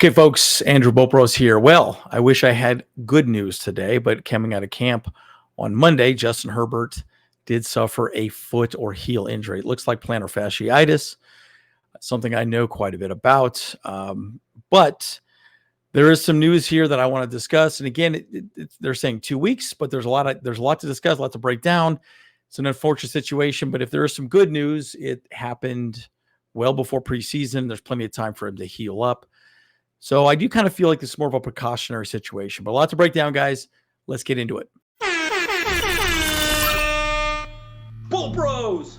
Okay, folks, Andrew Bopros here. Well, I wish I had good news today, but coming out of camp on Monday, Justin Herbert did suffer a foot or heel injury. It looks like plantar fasciitis, something I know quite a bit about. But there is some news here that I want to discuss. And again, they're saying 2 weeks, but there's a lot to discuss, a lot to break down. It's an unfortunate situation, but if there is some good news, it happened well before preseason. There's plenty of time for him to heal up. So I do kind of feel like this is more of a precautionary situation, but a lot to break down, guys. Let's get into it. Bull Bros!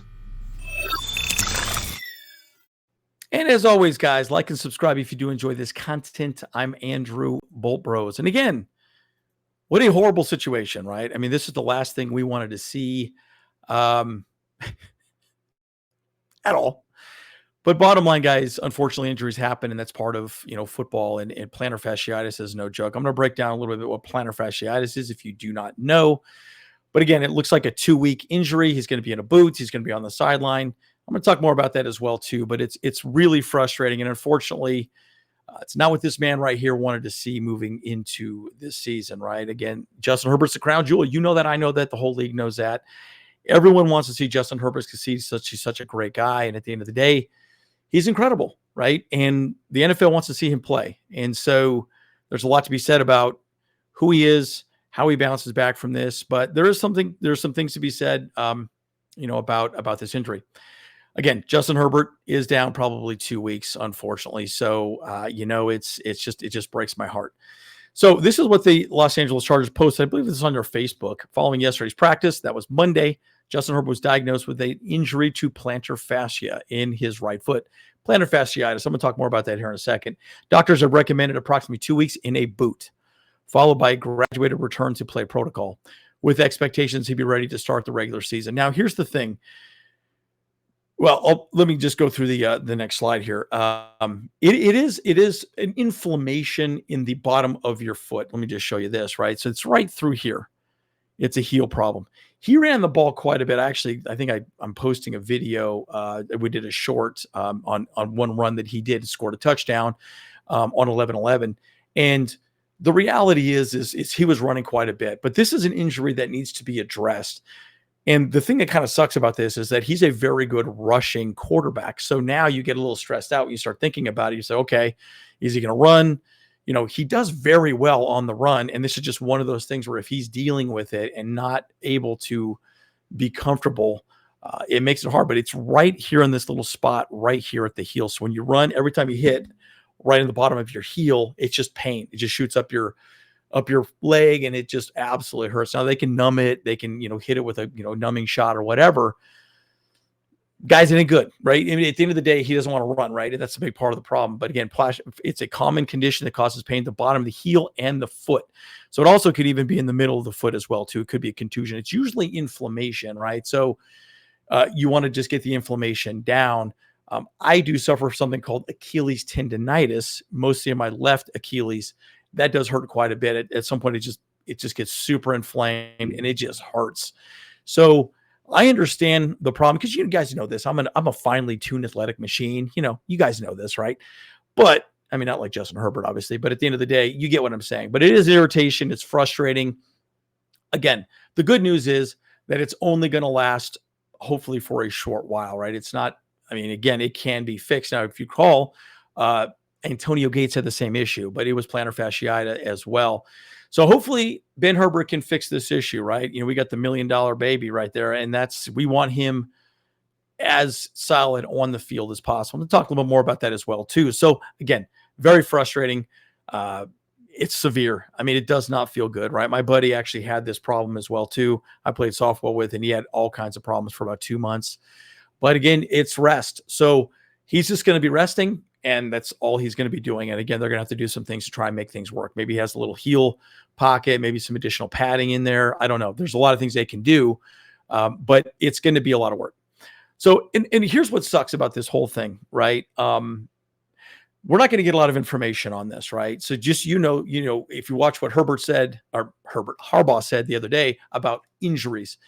And as always, guys, like and subscribe if you do enjoy this content. I'm Andrew Bolt Bros. And again, what a horrible situation, right? I mean, this is the last thing we wanted to see at all. But bottom line, guys, unfortunately, injuries happen, and that's part of football. And plantar fasciitis is no joke. I'm going to break down a little bit what plantar fasciitis is if you do not know. But again, it looks like a 2-week injury. He's going to be in a boot. He's going to be on the sideline. I'm going to talk more about that as well too. But it's really frustrating, and unfortunately, it's not what this man right here wanted to see moving into this season. Right? Again, Justin Herbert's the crown jewel. You know that. I know that. The whole league knows that. Everyone wants to see Justin Herbert because he's such a great guy, and at the end of the day, he's incredible, right? And the NFL wants to see him play. And so there's a lot to be said about who he is, how he bounces back from this. But there's some things to be said, about this injury. Again, Justin Herbert is down probably 2 weeks, unfortunately. So, it just breaks my heart. So this is what the Los Angeles Chargers posted. I believe this is on their Facebook. Following yesterday's practice, that was Monday, Justin Herbert was diagnosed with an injury to plantar fascia in his right foot. Plantar fasciitis. I'm going to talk more about that here in a second. Doctors have recommended approximately 2 weeks in a boot, followed by a graduated return to play protocol, with expectations he'd be ready to start the regular season. Now, here's the thing. Well, let me just go through the next slide here. It is an inflammation in the bottom of your foot. Let me just show you this, right? So it's right through here. It's a heel problem. He ran the ball quite a bit. Actually, I think I'm posting a video. We did a short on one run that he did, scored a touchdown on 11-11. And the reality is he was running quite a bit. But this is an injury that needs to be addressed. And the thing that kind of sucks about this is that he's a very good rushing quarterback. So now you get a little stressed out. You start thinking about it. You say, okay, is he going to run? He does very well on the run. And this is just one of those things where if he's dealing with it and not able to be comfortable, it makes it hard. But it's right here in this little spot right here at the heel. So when you run, every time you hit right in the bottom of your heel, it's just pain. It just shoots up your leg, and it just absolutely hurts. Now they can numb it. They can, hit it with a, numbing shot or whatever. Guys, it ain't good, right? I mean, at the end of the day, he doesn't want to run, right? And that's a big part of the problem. But again, it's a common condition that causes pain at the bottom of the heel and the foot. So it also could even be in the middle of the foot as well, too. It could be a contusion. It's usually inflammation, right? So you want to just get the inflammation down. I do suffer from something called Achilles tendonitis, mostly in my left Achilles. That does hurt quite a bit. At some point, it just gets super inflamed, and it just hurts. So I understand the problem because you guys know this. I'm a finely tuned athletic machine. You guys know this, right? But I mean, not like Justin Herbert, obviously. But at the end of the day, you get what I'm saying. But it is irritation. It's frustrating. Again, the good news is that it's only going to last, hopefully, for a short while, right? It's not. I mean, again, it can be fixed. Now, if you recall, Antonio Gates had the same issue, but it was plantar fasciitis as well. So hopefully Ben Herbert can fix this issue, right? We got the $1 million baby right there, and we want him as solid on the field as possible. We'll talk a little bit more about that as well too. So again, very frustrating. It's severe. I mean, it does not feel good, right? My buddy actually had this problem as well too. I played softball with, and he had all kinds of problems for about 2 months. But again, it's rest. So he's just going to be resting, and that's all he's going to be doing. And again, they're going to have to do some things to try and make things work. Maybe he has a little heel pocket, maybe some additional padding in there. I don't know. There's a lot of things they can do, but it's going to be a lot of work. So, and here's what sucks about this whole thing, right? We're not going to get a lot of information on this, right? So just, if you watch what Harbaugh said the other day about injuries,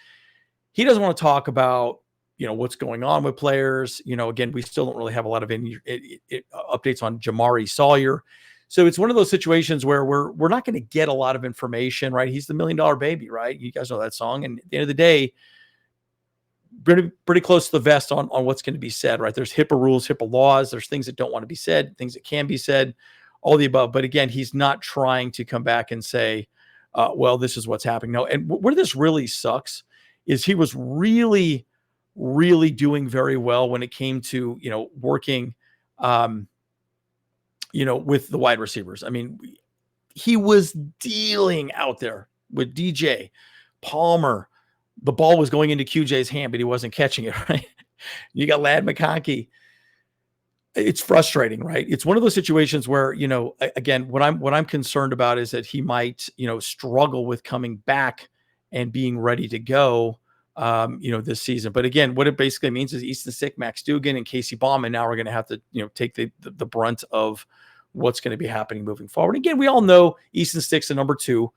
he doesn't want to talk about what's going on with players. Again, we still don't really have a lot of updates on Jamari Sawyer. So it's one of those situations where we're not going to get a lot of information, right? He's the $1 million baby, right? You guys know that song. And at the end of the day, pretty close to the vest on what's going to be said, right? There's HIPAA rules, HIPAA laws. There's things that don't want to be said, things that can be said, all the above. But again, he's not trying to come back and say, well, this is what's happening. No, and where this really sucks is he was really, really doing very well when it came to, working, with the wide receivers. I mean, he was dealing out there with DJ, Palmer. The ball was going into QJ's hand, but he wasn't catching it, right? You got Ladd McConkey. It's frustrating, right? It's one of those situations where, again, what I'm concerned about is that he might, struggle with coming back and being ready to go, this season. But again, what it basically means is Easton Stick, Max Duggan, and Casey Bauman now are going to have to, take the brunt of what's going to be happening moving forward. Again, we all know Easton Stick's the number 2.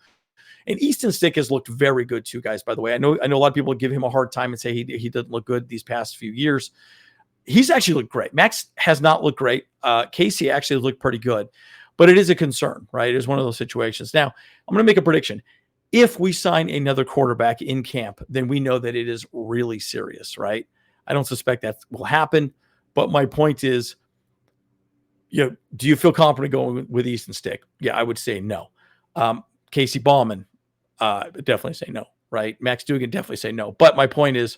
And Easton Stick has looked very good too, guys, by the way. I know a lot of people give him a hard time and say he doesn't look good these past few years. He's actually looked great. Max has not looked great. Casey actually looked pretty good, but it is a concern, right? It is one of those situations. Now, I'm going to make a prediction. If we sign another quarterback in camp, then we know that it is really serious, right? I don't suspect that will happen, but my point is, do you feel confident going with Easton Stick? Yeah, I would say no. Casey Bauman, definitely say no, right? Max Duggan, definitely say no. But my point is,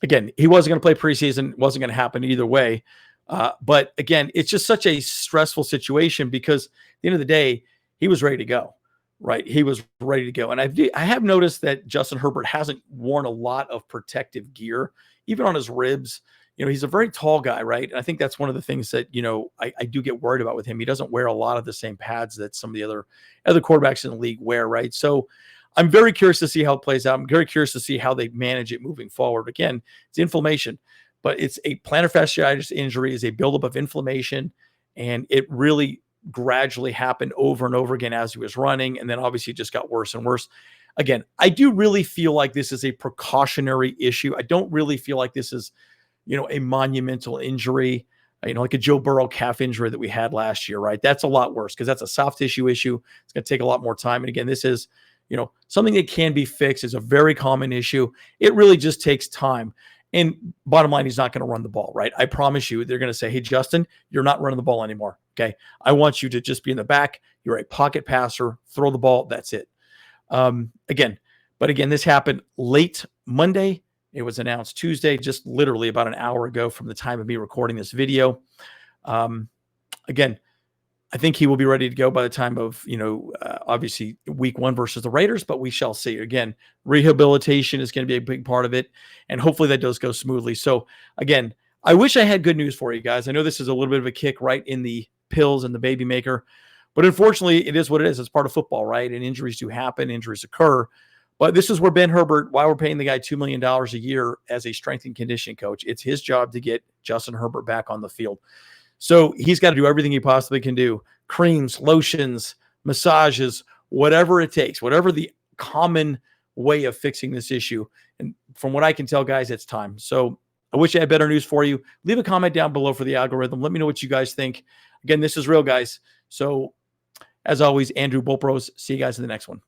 again, he wasn't going to play preseason. It wasn't going to happen either way. But again, it's just such a stressful situation because at the end of the day, he was ready to go, right? He was ready to go. And I have noticed that Justin Herbert hasn't worn a lot of protective gear, even on his ribs. He's a very tall guy, right? And I think that's one of the things that, I do get worried about with him. He doesn't wear a lot of the same pads that some of the other quarterbacks in the league wear, right? So I'm very curious to see how it plays out. I'm very curious to see how they manage it moving forward. Again, it's inflammation, but it's a plantar fasciitis injury is a buildup of inflammation, and it really gradually happened over and over again as he was running, and then obviously it just got worse and worse. Again, I do really feel like this is a precautionary issue. I don't really feel like this is, a monumental injury, like a Joe Burrow calf injury that we had last year, right? That's a lot worse because that's a soft tissue issue. It's going to take a lot more time. And again, this is, something that can be fixed. Is a very common issue. It really just takes time. And bottom line, he's not going to run the ball, right? I promise you, they're going to say, hey, Justin, you're not running the ball anymore. Okay. I want you to just be in the back. You're a pocket passer, throw the ball. That's it. Again, this happened late Monday. It was announced Tuesday, just literally about an hour ago from the time of me recording this video. Again, I think he will be ready to go by the time of, obviously week 1 versus the Raiders, but we shall see. Again, rehabilitation is going to be a big part of it, and hopefully that does go smoothly. So again, I wish I had good news for you guys. I know this is a little bit of a kick right in the pills and the baby maker, but unfortunately it is what it is. It's part of football, right? And injuries do happen, injuries occur. But this is where Ben Herbert, why we're paying the guy $2 million a year as a strength and conditioning coach. It's his job to get Justin Herbert back on the field. So he's got to do everything he possibly can do. Creams, lotions, massages, whatever it takes, whatever the common way of fixing this issue. And from what I can tell, guys, it's time. So I wish I had better news for you. Leave a comment down below for the algorithm. Let me know what you guys think. Again, this is real, guys. So as always, Andrew Bullpros. See you guys in the next one.